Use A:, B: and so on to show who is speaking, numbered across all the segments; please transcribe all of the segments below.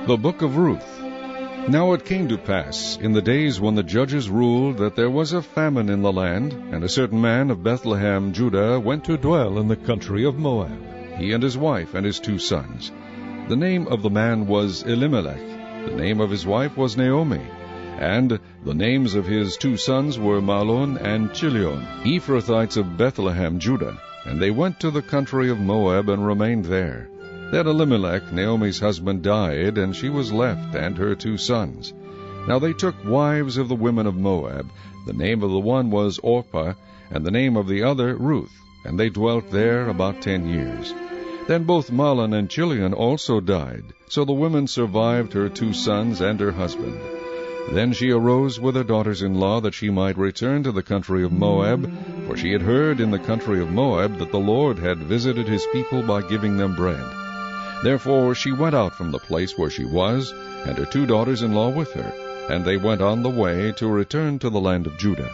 A: The Book of Ruth. Now it came to pass, in the days when the judges ruled, that there was a famine in the land, and a certain man of Bethlehem, Judah, went to dwell in the country of Moab, he and his wife and his 2 sons. The name of the man was Elimelech, the name of his wife was Naomi, and the names of his 2 sons were Mahlon and Chilion, Ephrathites of Bethlehem, Judah. And they went to the country of Moab and remained there. Then Elimelech, Naomi's husband, died, and she was left, and her 2 sons. Now they took wives of the women of Moab. The name of the one was Orpah, and the name of the other Ruth, and they dwelt there about 10 years. Then both Mahlon and Chilion also died, so the woman survived her 2 sons and her husband. Then she arose with her daughters-in-law that she might return to the country of Moab, for she had heard in the country of Moab that the Lord had visited his people by giving them bread. Therefore she went out from the place where she was, and her 2 daughters-in-law with her, and they went on the way to return to the land of Judah.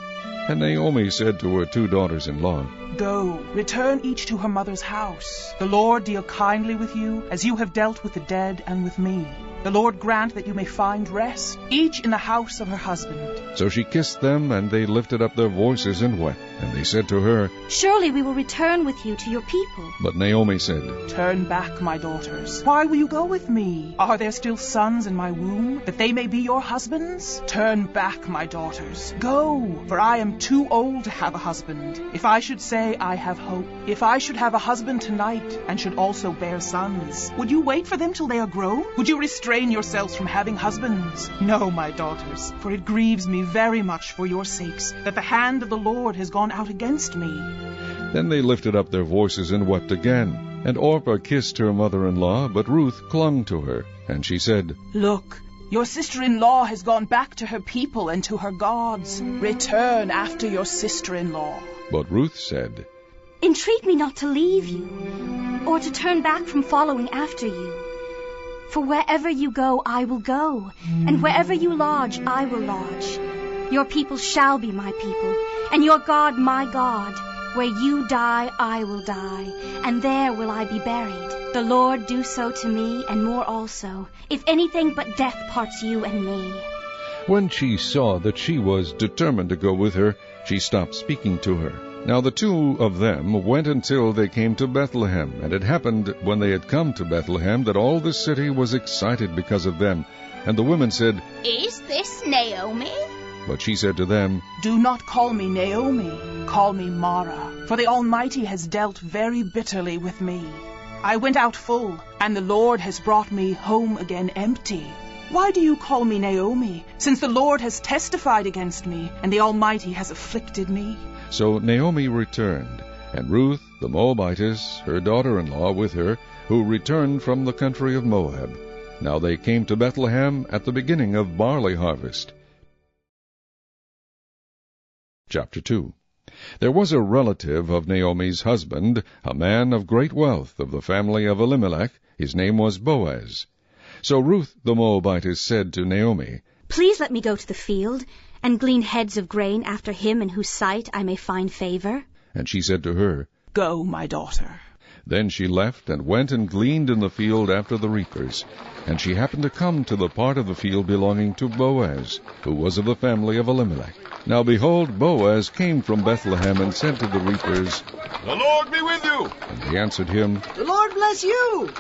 A: And Naomi said to her 2 daughters-in-law,
B: Go, return each to her mother's house. The Lord deal kindly with you, as you have dealt with the dead and with me. The Lord grant that you may find rest, each in the house of her husband.
A: So she kissed them, and they lifted up their voices and wept. And they said to her,
C: Surely we will return with you to your people.
A: But Naomi said,
B: Turn back, my daughters. Why will you go with me? Are there still sons in my womb, that they may be your husbands? Turn back, my daughters. Go, for I am too old to have a husband. If I should say I have hope, if I should have a husband tonight, and should also bear sons, would you wait for them till they are grown? Would you restrain yourselves from having husbands? No, my daughters, for it grieves me very much for your sakes, that the hand of the Lord has gone out against me.
A: Then they lifted up their voices and wept again. And Orpah kissed her mother-in-law, but Ruth clung to her. And she said,
B: Look, your sister-in-law has gone back to her people and to her gods. Return after your sister-in-law.
A: But Ruth said,
C: Entreat me not to leave you, or to turn back from following after you. For wherever you go, I will go, and wherever you lodge, I will lodge. Your people shall be my people, and your God my God. Where you die, I will die, and there will I be buried. The Lord do so to me, and more also, if anything but death parts you and me.
A: When she saw that she was determined to go with her, she stopped speaking to her. Now the 2 of them went until they came to Bethlehem. And it happened, when they had come to Bethlehem, that all the city was excited because of them. And the women said,
D: Is this Naomi?
A: But she said to them,
B: Do not call me Naomi, call me Mara, for the Almighty has dealt very bitterly with me. I went out full, and the Lord has brought me home again empty. Why do you call me Naomi, since the Lord has testified against me, and the Almighty has afflicted me?
A: So Naomi returned, and Ruth the Moabitess, her daughter-in-law, with her, who returned from the country of Moab. Now they came to Bethlehem at the beginning of barley harvest. Chapter 2. There was a relative of Naomi's husband, a man of great wealth, of the family of Elimelech. His name was Boaz. So Ruth the Moabitess said to Naomi,
C: Please let me go to the field, and glean heads of grain after him in whose sight I may find favor.
A: And she said to her,
B: Go, my daughter.
A: Then she left, and went and gleaned in the field after the reapers. And she happened to come to the part of the field belonging to Boaz, who was of the family of Elimelech. Now behold, Boaz came from Bethlehem, and said to the reapers,
E: The Lord be with you.
A: And they answered him,
F: The Lord bless you.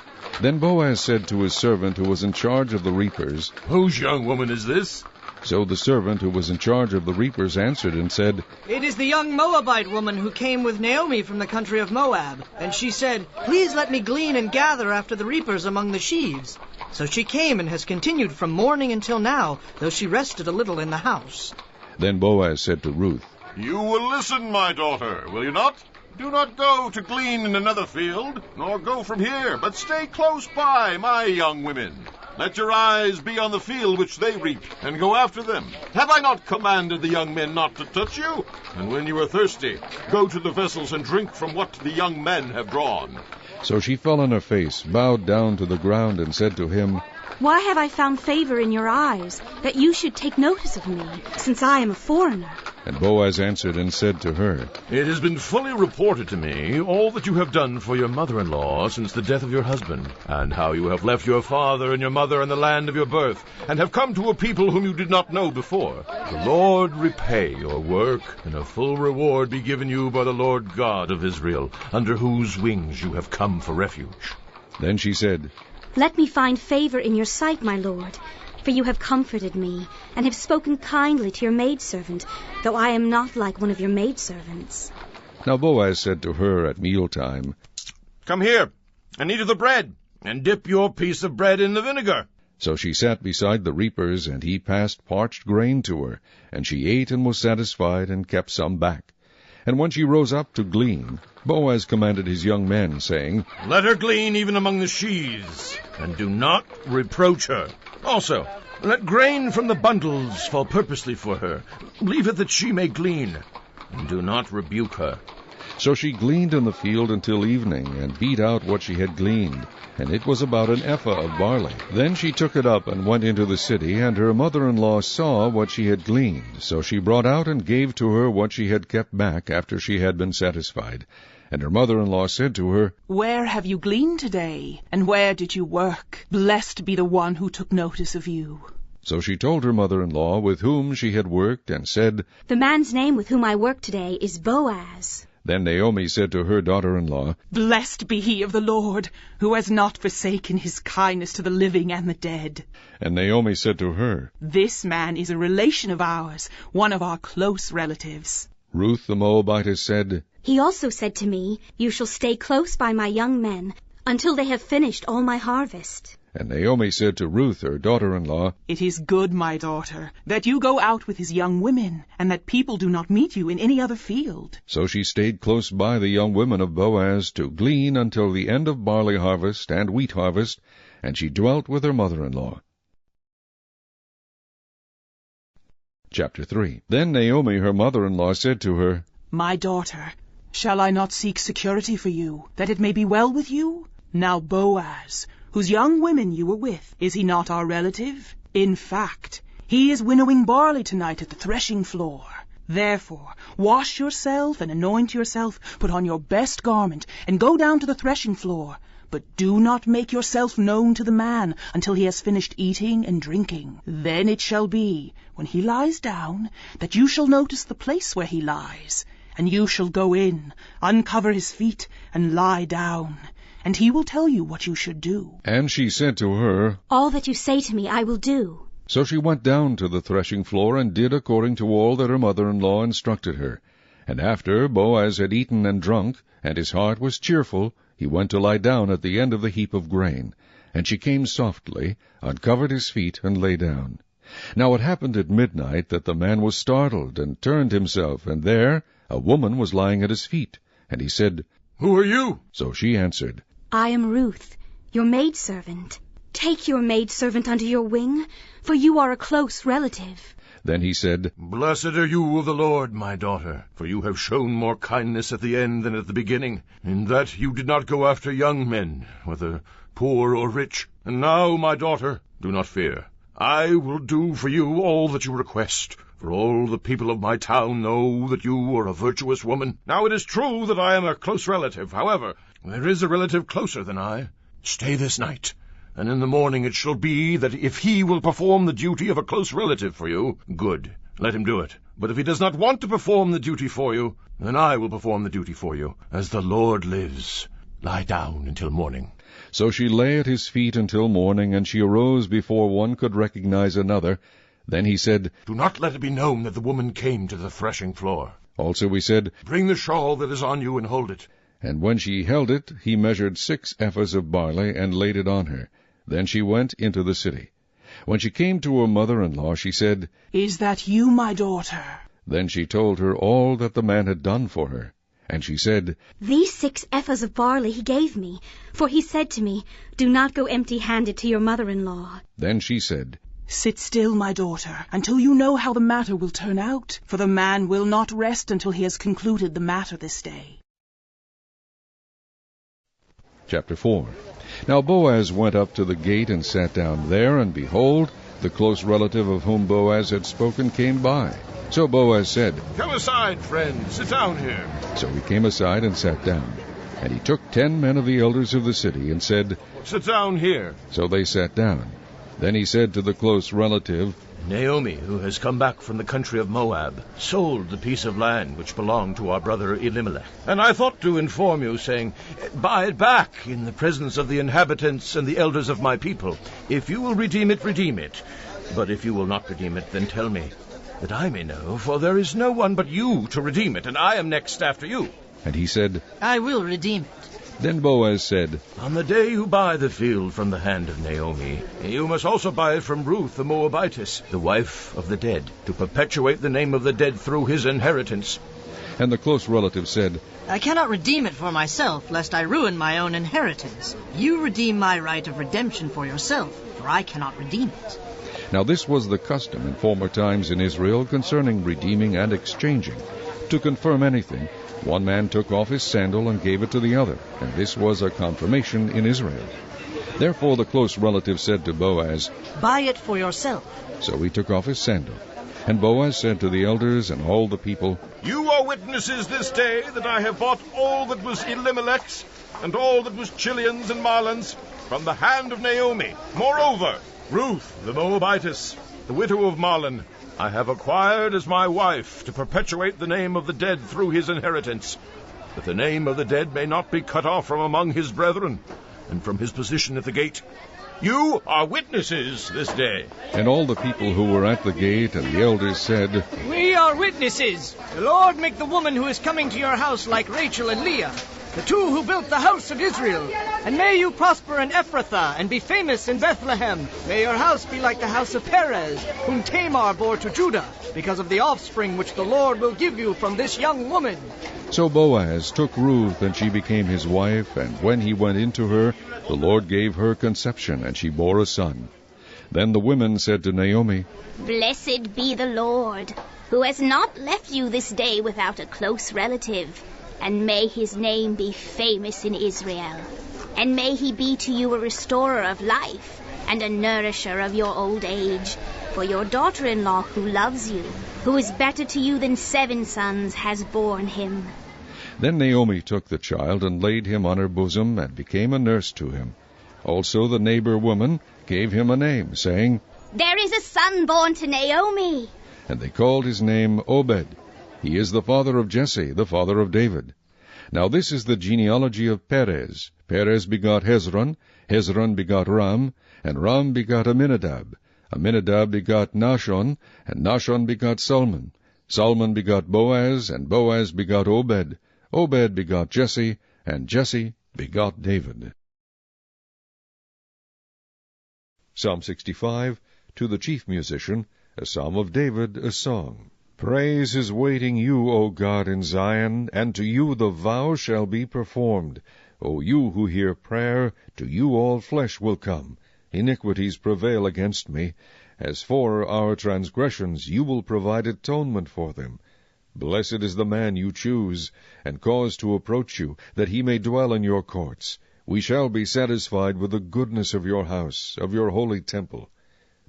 A: Then Boaz said to his servant who was in charge of the reapers,
E: Whose young woman is this?
A: So the servant who was in charge of the reapers answered and said,
F: It is the young Moabite woman who came with Naomi from the country of Moab. And she said, Please let me glean and gather after the reapers among the sheaves. So she came and has continued from morning until now, though she rested a little in the house.
A: Then Boaz said to Ruth,
E: You will listen, my daughter, will you not? Do not go to glean in another field, nor go from here, but stay close by, my young women. Let your eyes be on the field which they reap, and go after them. Have I not commanded the young men not to touch you? And when you are thirsty, go to the vessels and drink from what the young men have drawn.
A: So she fell on her face, bowed down to the ground, and said to him,
C: Why have I found favor in your eyes, that you should take notice of me, since I am a foreigner?
A: And Boaz answered and said to her,
E: It has been fully reported to me all that you have done for your mother-in-law since the death of your husband, and how you have left your father and your mother and the land of your birth, and have come to a people whom you did not know before. The Lord repay your work, and a full reward be given you by the Lord God of Israel, under whose wings you have come for refuge.
A: Then she said,
C: Let me find favor in your sight, my lord, for you have comforted me, and have spoken kindly to your maidservant, though I am not like one of your maidservants.
A: Now Boaz said to her at mealtime,
E: Come here, and eat of the bread, and dip your piece of bread in the vinegar.
A: So she sat beside the reapers, and he passed parched grain to her, and she ate and was satisfied, and kept some back. And when she rose up to glean, Boaz commanded his young men, saying,
E: Let her glean even among the sheaves, and do not reproach her. Also, let grain from the bundles fall purposely for her. Leave it that she may glean, and do not rebuke her.
A: So she gleaned in the field until evening, and beat out what she had gleaned, and it was about an ephah of barley. Then she took it up and went into the city, and her mother-in-law saw what she had gleaned. So she brought out and gave to her what she had kept back after she had been satisfied. And her mother-in-law said to her,
B: Where have you gleaned today? And where did you work? Blessed be the one who took notice of you.
A: So she told her mother-in-law with whom she had worked, and said,
C: The man's name with whom I work today is Boaz.
A: Then Naomi said to her daughter-in-law,
B: Blessed be he of the Lord, who has not forsaken his kindness to the living and the dead.
A: And Naomi said to her,
B: This man is a relation of ours, one of our close relatives.
A: Ruth the Moabitess said,
C: He also said to me, You shall stay close by my young men until they have finished all my harvest.
A: And Naomi said to Ruth, her daughter-in-law,
B: It is good, my daughter, that you go out with his young women, and that people do not meet you in any other field.
A: So she stayed close by the young women of Boaz to glean until the end of barley harvest and wheat harvest, and she dwelt with her mother-in-law. Chapter 3. Then Naomi, her mother-in-law, said to her,
B: My daughter, shall I not seek security for you, that it may be well with you? Now Boaz, whose young women you were with, is he not our relative? In fact, he is winnowing barley tonight at the threshing floor. Therefore, wash yourself and anoint yourself, put on your best garment, and go down to the threshing floor. But do not make yourself known to the man until he has finished eating and drinking. Then it shall be, when he lies down, that you shall notice the place where he lies, and you shall go in, uncover his feet, and lie down. And he will tell you what you should do.
A: And she said to her,
C: All that you say to me I will do.
A: So she went down to the threshing floor, and did according to all that her mother-in-law instructed her. And after Boaz had eaten and drunk, and his heart was cheerful, he went to lie down at the end of the heap of grain. And she came softly, uncovered his feet, and lay down. Now it happened at midnight that the man was startled, and turned himself, and there a woman was lying at his feet. And he said,
E: Who are you?
A: So she answered,
C: I am Ruth, your maidservant. Take your maidservant under your wing, for you are a close relative.
A: Then he said,
E: Blessed are you of the Lord, my daughter, for you have shown more kindness at the end than at the beginning, in that you did not go after young men, whether poor or rich. And now, my daughter, do not fear. I will do for you all that you request, for all the people of my town know that you are a virtuous woman. Now it is true that I am a close relative. However, there is a relative closer than I. Stay this night, and in the morning it shall be that if he will perform the duty of a close relative for you, good, let him do it. But if he does not want to perform the duty for you, then I will perform the duty for you. As the Lord lives, lie down until morning.
A: So she lay at his feet until morning, and she arose before one could recognize another. Then he said,
E: Do not let it be known that the woman came to the threshing floor.
A: Also he said,
E: Bring the shawl that is on you and hold it.
A: And when she held it, he measured 6 ephahs of barley, and laid it on her. Then she went into the city. When she came to her mother-in-law, she said,
B: Is that you, my daughter?
A: Then she told her all that the man had done for her. And she said,
C: These 6 ephahs of barley he gave me, for he said to me, Do not go empty-handed to your mother-in-law.
A: Then she said,
B: Sit still, my daughter, until you know how the matter will turn out, for the man will not rest until he has concluded the matter this day. Chapter
A: 4. Now Boaz went up to the gate and sat down there, and behold, The close relative of whom Boaz had spoken came by. So Boaz said,
E: "Come aside, friend. Sit down here."
A: So he came aside and sat down. And he took 10 men of the elders of the city and said,
E: "Sit down here."
A: So they sat down. Then he said to the close relative,
G: Naomi, who has come back from the country of Moab, sold the piece of land which belonged to our brother Elimelech. And I thought to inform you, saying, buy it back in the presence of the inhabitants and the elders of my people. If you will redeem it, redeem it. But if you will not redeem it, then tell me, that I may know, for there is no one but you to redeem it, and I am next after you.
A: And he said,
F: I will redeem it.
A: Then Boaz said,
G: On the day you buy the field from the hand of Naomi, you must also buy it from Ruth the Moabitess, the wife of the dead, to perpetuate the name of the dead through his inheritance.
A: And the close relative said,
F: I cannot redeem it for myself, lest I ruin my own inheritance. You redeem my right of redemption for yourself, for I cannot redeem it.
A: Now this was the custom in former times in Israel concerning redeeming and exchanging. To confirm anything, one man took off his sandal and gave it to the other, and this was a confirmation in Israel. Therefore the close relative said to Boaz,
F: Buy it for yourself.
A: So he took off his sandal. And Boaz said to the elders and all the people,
E: You are witnesses this day that I have bought all that was Elimelech's, and all that was Chilion's and Mahlon's, from the hand of Naomi. Moreover, Ruth the Moabitess, the widow of Mahlon, I have acquired as my wife to perpetuate the name of the dead through his inheritance, that the name of the dead may not be cut off from among his brethren, and from his position at the gate. You are witnesses this day.
A: And all the people who were at the gate and the elders said,
F: We are witnesses. The Lord make the woman who is coming to your house like Rachel and Leah, the two who built the house of Israel. And may you prosper in Ephrathah and be famous in Bethlehem. May your house be like the house of Perez, whom Tamar bore to Judah, because of the offspring which the Lord will give you from this young woman.
A: So Boaz took Ruth, and she became his wife, and when he went into her, the Lord gave her conception, and she bore a son. Then the women said to Naomi,
D: Blessed be the Lord, who has not left you this day without a close relative, and may his name be famous in Israel. And may he be to you a restorer of life, and a nourisher of your old age. For your daughter-in-law who loves you, who is better to you than 7 sons, has borne him.
A: Then Naomi took the child and laid him on her bosom, and became a nurse to him. Also the neighbor woman gave him a name, saying,
D: There is a son born to Naomi.
A: And they called his name Obed. He is the father of Jesse, the father of David. Now this is the genealogy of Perez. Perez begot Hezron, Hezron begot Ram, and Ram begot Amminadab. Amminadab begot Nahshon, and Nahshon begot Salmon. Salmon begot Boaz, and Boaz begot Obed. Obed begot Jesse, and Jesse begot David. Psalm 65, to the chief musician, a psalm of David, a song. Praise is waiting you, O God, in Zion, and to you the vow shall be performed. O you who hear prayer, to you all flesh will come. Iniquities prevail against me. As for our transgressions, you will provide atonement for them. Blessed is the man you choose, and cause to approach you, that he may dwell in your courts. We shall be satisfied with the goodness of your house, of your holy temple.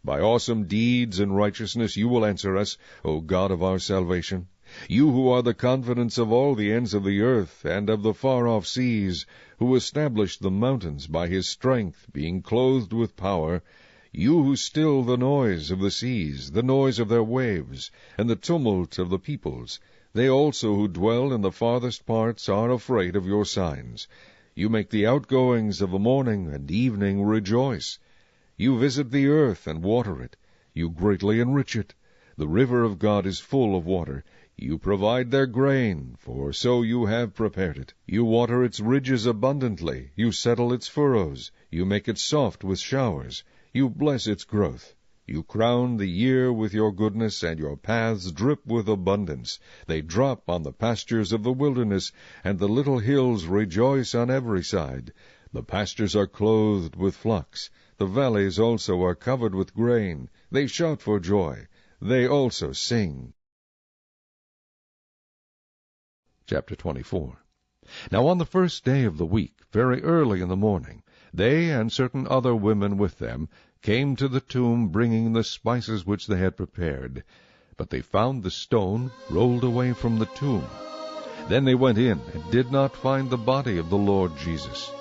A: By awesome deeds and righteousness you will answer us, O God of our salvation. You who are the confidence of all the ends of the earth, and of the far-off seas, who established the mountains by his strength, being clothed with power, you who still the noise of the seas, the noise of their waves, and the tumult of the peoples, they also who dwell in the farthest parts are afraid of your signs. You make the outgoings of the morning and evening rejoice. You visit the earth and water it. You greatly enrich it. The river of God is full of water. You provide their grain, for so you have prepared it. You water its ridges abundantly. You settle its furrows. You make it soft with showers. You bless its growth. You crown the year with your goodness, and your paths drip with abundance. They drop on the pastures of the wilderness, and the little hills rejoice on every side. The pastures are clothed with flocks. The valleys also are covered with grain. They shout for joy. They also sing. Chapter 24. Now on the first day of the week, very early in the morning, They and certain other women with them came to the tomb, bringing the spices which they had prepared. But they found the stone rolled away from the tomb. Then they went in, and did not find the body of the Lord Jesus.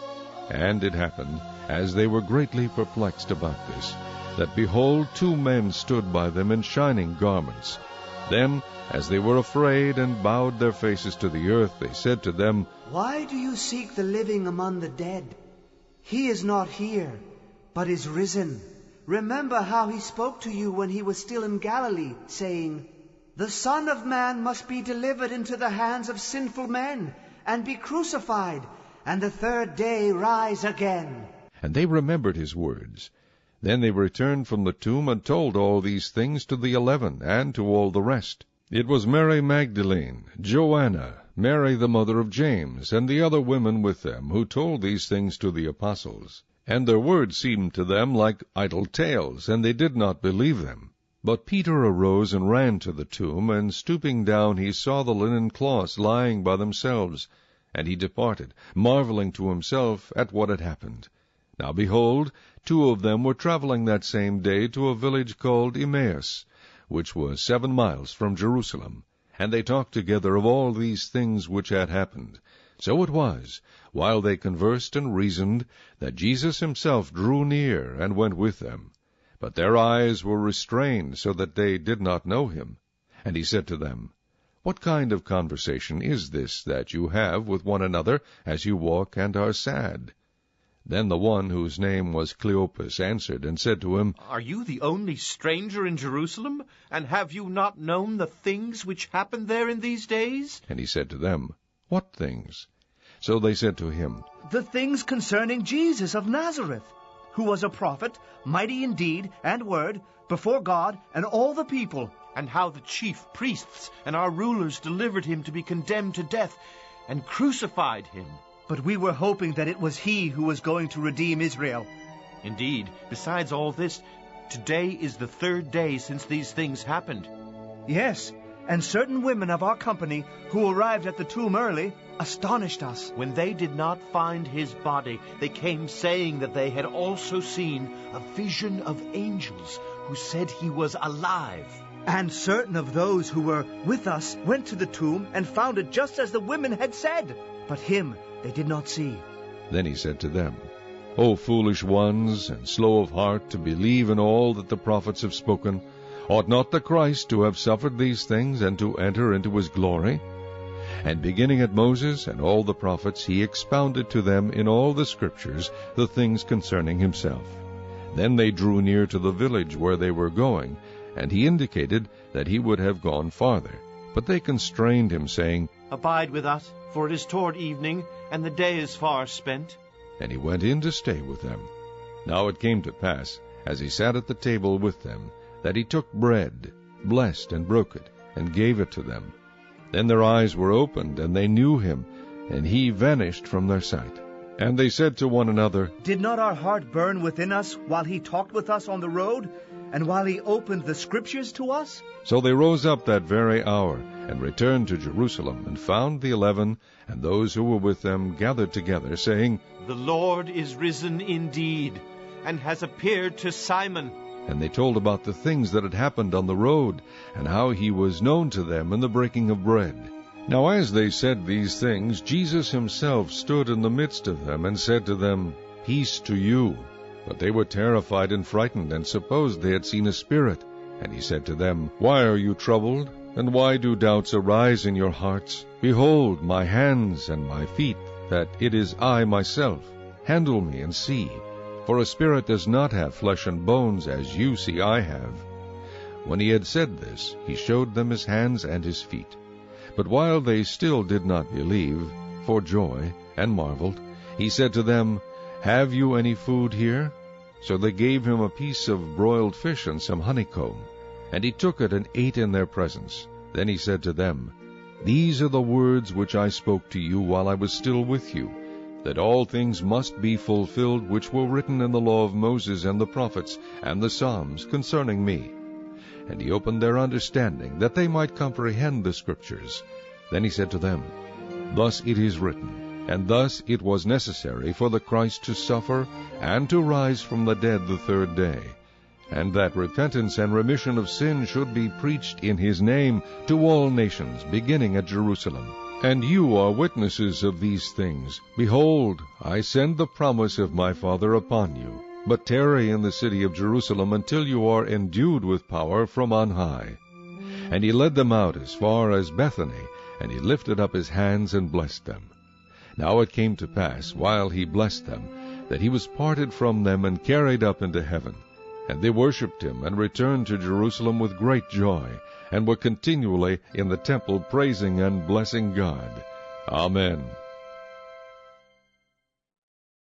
A: And it happened, as they were greatly perplexed about this, that behold, 2 men stood by them in shining garments. Then, as they were afraid and bowed their faces to the earth, they said to them,
H: Why do you seek the living among the dead? He is not here, but is risen. Remember how he spoke to you when he was still in Galilee, saying, The Son of Man must be delivered into the hands of sinful men, and be crucified, and the 3rd day rise again.
A: And they remembered his words. Then they returned from the tomb, and told all these things to the 11, and to all the rest. It was Mary Magdalene, Joanna, Mary the mother of James, and the other women with them, who told these things to the apostles. And their words seemed to them like idle tales, and they did not believe them. But Peter arose and ran to the tomb, and stooping down he saw the linen cloths lying by themselves. And he departed, marveling to himself at what had happened. Now behold, 2 of them were traveling that same day to a village called Emmaus, which was 7 miles from Jerusalem. And they talked together of all these things which had happened. So it was, while they conversed and reasoned, that Jesus himself drew near and went with them. But their eyes were restrained, so that they did not know him. And he said to them, What kind of conversation is this that you have with one another as you walk and are sad? Then the one whose name was Cleopas answered and said to him,
I: Are you the only stranger in Jerusalem? And have you not known the things which happen there in these days?
A: And he said to them, What things? So they said to him,
J: The things concerning Jesus of Nazareth, who was a prophet, mighty in deed and word, before God and all the people.
I: And how the chief priests and our rulers delivered him to be condemned to death, and crucified him.
J: But we were hoping that it was he who was going to redeem Israel.
I: Indeed, besides all this, today is the 3rd day since these things happened.
J: Yes, and certain women of our company who arrived at the tomb early astonished us.
I: When they did not find his body, they came saying that they had also seen a vision of angels who said he was alive.
J: And certain of those who were with us went to the tomb and found it just as the women had said. But him they did not see.
A: Then he said to them, O foolish ones, and slow of heart to believe in all that the prophets have spoken, ought not the Christ to have suffered these things, and to enter into his glory? And beginning at Moses and all the prophets, he expounded to them in all the Scriptures the things concerning himself. Then they drew near to the village where they were going, and he indicated that he would have gone farther. But they constrained him, saying,
I: Abide with us, for it is toward evening, and the day is far spent.
A: And he went in to stay with them. Now it came to pass, as he sat at the table with them, that he took bread, blessed and broke it, and gave it to them. Then their eyes were opened, and they knew him, and he vanished from their sight. And they said to one another,
J: Did not our heart burn within us while he talked with us on the road, and while he opened the Scriptures to us?
A: So they rose up that very hour, and returned to Jerusalem, and found the 11, and those who were with them gathered together, saying,
I: The Lord is risen indeed, and has appeared to Simon.
A: And they told about the things that had happened on the road, and how he was known to them in the breaking of bread. Now as they said these things, Jesus himself stood in the midst of them, and said to them, Peace to you. But they were terrified and frightened, and supposed they had seen a spirit. And he said to them, Why are you troubled? And why do doubts arise in your hearts? Behold my hands and my feet, that it is I myself. Handle me and see. For a spirit does not have flesh and bones, as you see I have. When he had said this, he showed them his hands and his feet. But while they still did not believe, for joy, and marveled, he said to them, Have you any food here? So they gave him a piece of broiled fish and some honeycomb. And he took it and ate in their presence. Then he said to them, These are the words which I spoke to you while I was still with you, that all things must be fulfilled which were written in the law of Moses and the prophets and the Psalms concerning me. And he opened their understanding, that they might comprehend the Scriptures. Then he said to them, Thus it is written, And thus it was necessary for the Christ to suffer and to rise from the dead the third day, and that repentance and remission of sin should be preached in his name to all nations, beginning at Jerusalem. And you are witnesses of these things. Behold, I send the promise of my Father upon you. But tarry in the city of Jerusalem until you are endued with power from on high. And he led them out as far as Bethany, and he lifted up his hands and blessed them. Now it came to pass, while he blessed them, that he was parted from them and carried up into heaven. And they worshipped him, and returned to Jerusalem with great joy, and were continually in the temple praising and blessing God. Amen.